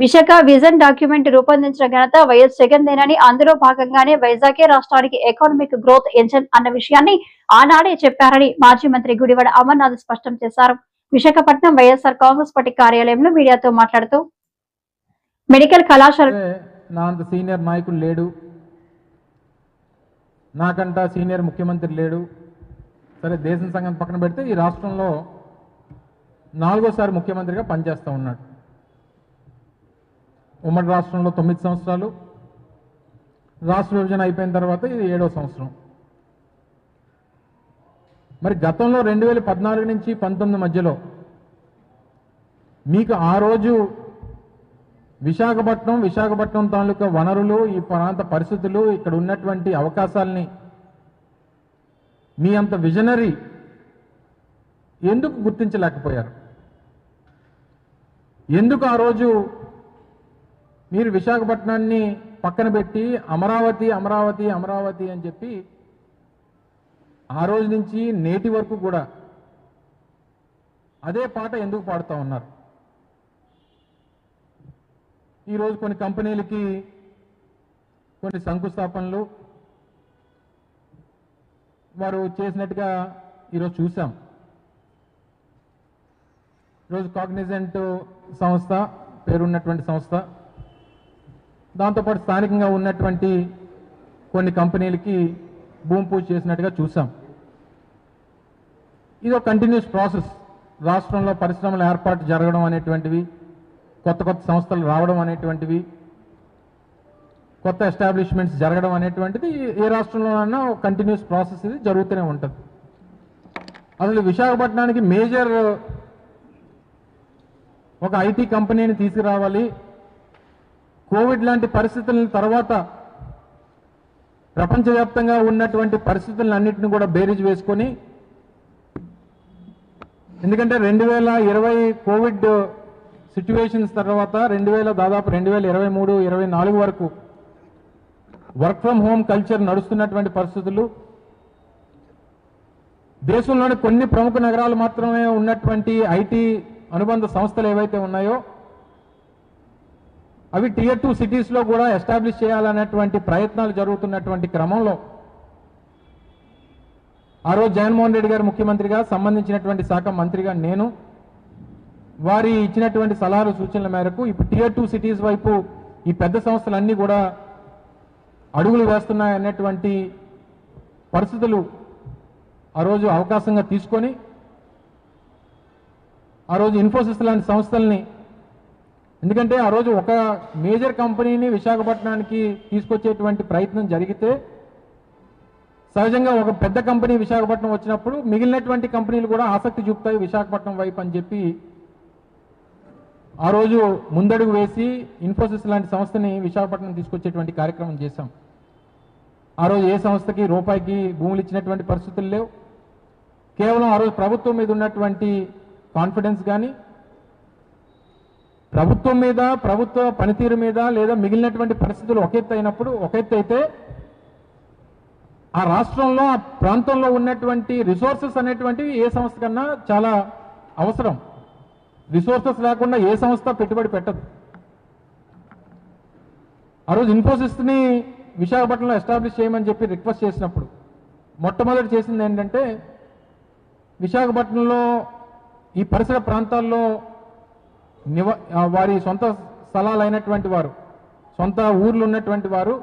Visakha vision document రూపొందించిన ఘనత YS జగన్దేనని, అందులో భాగంగానే వైజాగే రాష్ట్రానికి ఎకనామిక్ గ్రోత్ ఇంజన్ అన్న విషయాన్ని ఆనాడే చెప్పారని మాజీ మంత్రి గుడివాడ అమర్నాథ్ స్పష్టం చేశారు. విశాఖపట్నం వైఎస్ఆర్ కాంగ్రెస్ పార్టీ కార్యాలయంలో మీడియాతో మాట్లాడుతూ మెడికల్ కళాశాల నా అంత సీనియర్ నాయకుడు లేడు, నాకంట సీనియర్ ముఖ్యమంత్రి లేడు. సరే, దేశం సంగతి పక్కన పెడితే ఈ రాష్ట్రంలో 4వ సారి ముఖ్యమంత్రిగా పనిచేస్తూ ఉన్నాడు. ఉమ్మడి రాష్ట్రంలో 9 సంవత్సరాలు, రాష్ట్ర విభజన అయిపోయిన తర్వాత ఇది 7వ సంవత్సరం. మరి గతంలో 2014 నుంచి 19 మధ్యలో మీకు ఆ రోజు విశాఖపట్నం తాలూకా వనరులు, ఈ ప్రాంత పరిస్థితులు, ఇక్కడ ఉన్నటువంటి అవకాశాలని మీ అంత విజనరీ ఎందుకు గుర్తించలేకపోయారు? ఎందుకు ఆ రోజు మీరు విశాఖపట్నాన్ని పక్కన పెట్టి అమరావతి అమరావతి అమరావతి అని చెప్పి ఆ రోజు నుంచి నేటి వరకు కూడా అదే పాట ఎందుకు పాడుతూ ఉన్నారు? ఈరోజు కొన్ని కంపెనీలకి కొన్ని శంకుస్థాపనలు వారు చేసినట్టుగా ఈరోజు చూసాం. ఈరోజు కాగ్నిజెంట్ సంస్థ, పేరున్నటువంటి సంస్థ, దాంతోపాటు స్థానికంగా ఉన్నటువంటి కొన్ని కంపెనీలకి భూమి పూజ చేసినట్టుగా చూసాం. ఇది ఒక కంటిన్యూస్ ప్రాసెస్. రాష్ట్రంలో పరిశ్రమల ఏర్పాటు జరగడం అనేటువంటివి, కొత్త కొత్త సంస్థలు రావడం అనేటువంటివి, కొత్త ఎస్టాబ్లిష్మెంట్స్ జరగడం అనేటువంటిది ఏ రాష్ట్రంలోనైనా ఒక కంటిన్యూస్ ప్రాసెస్ ఇది జరుగుతూనే ఉంటుంది. అసలు విశాఖపట్నానికి మేజర్ ఒక ఐటీ కంపెనీని తీసుకురావాలి, కోవిడ్ లాంటి పరిస్థితుల తర్వాత ప్రపంచవ్యాప్తంగా ఉన్నటువంటి పరిస్థితులన్నింటినీ కూడా బేరీజ్ వేసుకొని, ఎందుకంటే 2020 కోవిడ్ సిచ్యువేషన్స్ తర్వాత దాదాపు 2023-24 వరకు వర్క్ ఫ్రమ్ హోమ్ కల్చర్ నడుస్తున్నటువంటి పరిస్థితులు, దేశంలోని కొన్ని ప్రముఖ నగరాలు మాత్రమే ఉన్నటువంటి ఐటీ అనుబంధ సంస్థలు ఏవైతే ఉన్నాయో అవి Tier 2 సిటీస్లో కూడా ఎస్టాబ్లిష్ చేయాలనేటువంటి ప్రయత్నాలు జరుగుతున్నటువంటి క్రమంలో ఆ రోజు జగన్మోహన్ రెడ్డి గారు ముఖ్యమంత్రిగా, సంబంధించినటువంటి శాఖ మంత్రిగా నేను వారి ఇచ్చినటువంటి సలహాలు సూచనల మేరకు ఇప్పుడు Tier 2 సిటీస్ వైపు ఈ పెద్ద సంస్థలన్నీ కూడా అడుగులు వేస్తున్నాయనేటువంటి పరిస్థితులు ఆ రోజు అవకాశంగా తీసుకొని ఆ రోజు ఇన్ఫోసిస్ లాంటి సంస్థల్ని, ఎందుకంటే ఆ రోజు ఒక మేజర్ కంపెనీని విశాఖపట్నానికి తీసుకొచ్చేటువంటి ప్రయత్నం జరిగితే సహజంగా ఒక పెద్ద కంపెనీ విశాఖపట్నం వచ్చినప్పుడు మిగిలినటువంటి కంపెనీలు కూడా ఆసక్తి చూపుతాయి విశాఖపట్నం వైపు అని చెప్పి ఆ రోజు ముందడుగు వేసి ఇన్ఫోసిస్ లాంటి సంస్థని విశాఖపట్నం తీసుకొచ్చేటువంటి కార్యక్రమం చేశాం. ఆ రోజు ఏ సంస్థకి రూపాయికి భూములు ఇచ్చినటువంటి పరిస్థితులు లేవు. కేవలం ఆ రోజు ప్రభుత్వం మీద ఉన్నటువంటి కాన్ఫిడెన్స్ కానీ, ప్రభుత్వం మీద, ప్రభుత్వ పనితీరు మీద, లేదా మిగిలినటువంటి పరిస్థితులు ఒక ఎత్తు అయితే ఆ రాష్ట్రంలో, ఆ ప్రాంతంలో ఉన్నటువంటి రిసోర్సెస్ అనేటువంటివి ఏ సంస్థ కన్నా చాలా అవసరం. రిసోర్సెస్ లేకుండా ఏ సంస్థ పెట్టుబడి పెట్టదు. ఆ రోజు ఇన్ఫోసిస్ని విశాఖపట్నంలో ఎస్టాబ్లిష్ చేయమని చెప్పి రిక్వెస్ట్ చేసినప్పుడు మొట్టమొదటి చేసింది ఏంటంటే, విశాఖపట్నంలో ఈ పరిసర ప్రాంతాల్లో వారి సొంత స్థలాలు అయినటువంటి వారు, సొంత ఊర్లు ఉన్నటువంటి వారు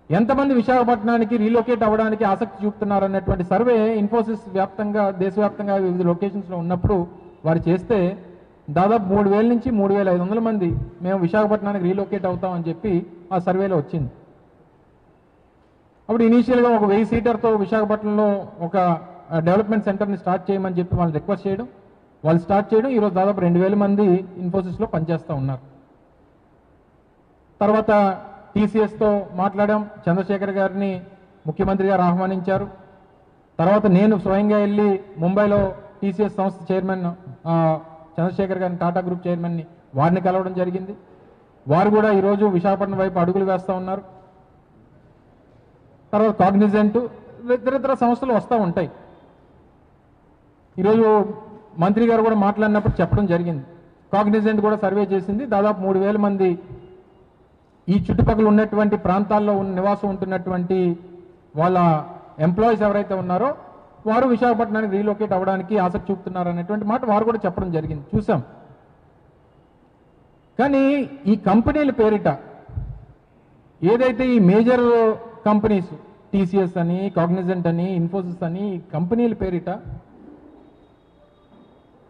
ఎంతమంది విశాఖపట్నానికి రీలొకేట్ అవ్వడానికి ఆసక్తి చూపుతున్నారన్నటువంటి సర్వే ఇన్ఫోసిస్ వ్యాప్తంగా, దేశవ్యాప్తంగా వివిధ లొకేషన్స్లో ఉన్నప్పుడు వారు చేస్తే దాదాపు 3,000 నుంచి 3,500 మంది మేము విశాఖపట్నానికి రీలొకేట్ అవుతామని చెప్పి ఆ సర్వేలో వచ్చింది. అప్పుడు ఇనీషియల్గా ఒక 1000 సీటర్తో విశాఖపట్నంలో ఒక డెవలప్మెంట్ సెంటర్ని స్టార్ట్ చేయమని చెప్పి వాళ్ళు రిక్వెస్ట్ చేయడం, వాళ్ళు స్టార్ట్ చేయడం, ఈరోజు దాదాపు 2,000 మంది ఇన్ఫోసిస్లో పనిచేస్తూ ఉన్నారు. తర్వాత టీసీఎస్తో మాట్లాడాం, చంద్రశేఖర్ గారిని ముఖ్యమంత్రి గారు ఆహ్వానించారు. తర్వాత నేను స్వయంగా వెళ్ళి ముంబైలో టీసీఎస్ సంస్థ చైర్మన్ చంద్రశేఖర్ గారిని, టాటా గ్రూప్ చైర్మన్ని, వారిని కలవడం జరిగింది. వారు కూడా ఈరోజు విశాఖపట్నం వైపు అడుగులు వేస్తూ ఉన్నారు. తర్వాత కాగ్నిజెంట్, ఇతర సంస్థలు వస్తూ ఉంటాయి. ఈరోజు మంత్రి గారు కూడా మాట్లాడినప్పుడు చెప్పడం జరిగింది, కాగ్నిజెంట్ కూడా సర్వే చేసింది. దాదాపు 3,000 మంది ఈ చుట్టుపక్కల ఉన్నటువంటి ప్రాంతాల్లో నివాసం ఉంటున్నటువంటి వాళ్ళ ఎంప్లాయీస్ ఎవరైతే ఉన్నారో వారు విశాఖపట్నానికి రీలొకేట్ అవ్వడానికి ఆసక్తి చూపుతున్నారు అనేటువంటి మాట వారు కూడా చెప్పడం జరిగింది, చూసాం. కానీ ఈ కంపెనీల పేరిట ఏదైతే ఈ మేజర్ కంపెనీస్ టీసీఎస్ అని, కాగ్నిజెంట్ అని, ఇన్ఫోసిస్ అని ఈ కంపెనీల పేరిట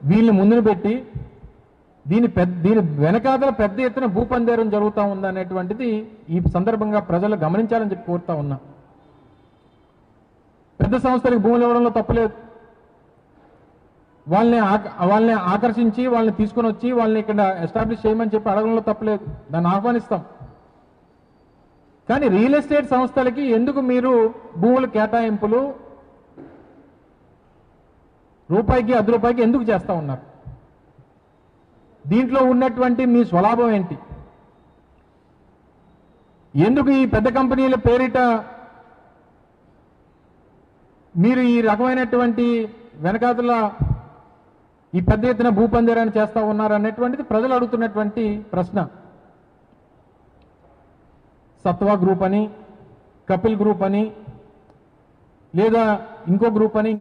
వీళ్ళు ముందును పెట్టి దీని వెనకాదల పెద్ద ఎత్తున భూపందేరం జరుగుతూ ఉందనేటువంటిది ఈ సందర్భంగా ప్రజలు గమనించాలని చెప్పి కోరుతా ఉన్నా. పెద్ద సంస్థలకు భూములు ఇవ్వడంలో తప్పులేదు. వాళ్ళని ఆకర్షించి వాళ్ళని తీసుకొని వచ్చి వాళ్ళని ఇక్కడ ఎస్టాబ్లిష్ చేయమని చెప్పి అడగడంలో తప్పులేదు, దాన్ని ఆహ్వానిస్తాం. కానీ రియల్ ఎస్టేట్ సంస్థలకి ఎందుకు మీరు భూముల కేటాయింపులు రూపాయికి ₹10 ఎందుకు చేస్తూ ఉన్నారు? దీంట్లో ఉన్నటువంటి మీ స్వలాభం ఏంటి? ఎందుకు ఈ పెద్ద కంపెనీల పేరిట మీరు ఈ రకమైనటువంటి వెనకాతల ఈ పెద్ద ఎత్తున భూపందేరాన్ని చేస్తూ ఉన్నారు అనేటువంటిది ప్రజలు అడుగుతున్నటువంటి ప్రశ్న. సత్వా గ్రూప్ అని, కపిల్ గ్రూప్ అని, లేదా ఇంకో గ్రూప్ అని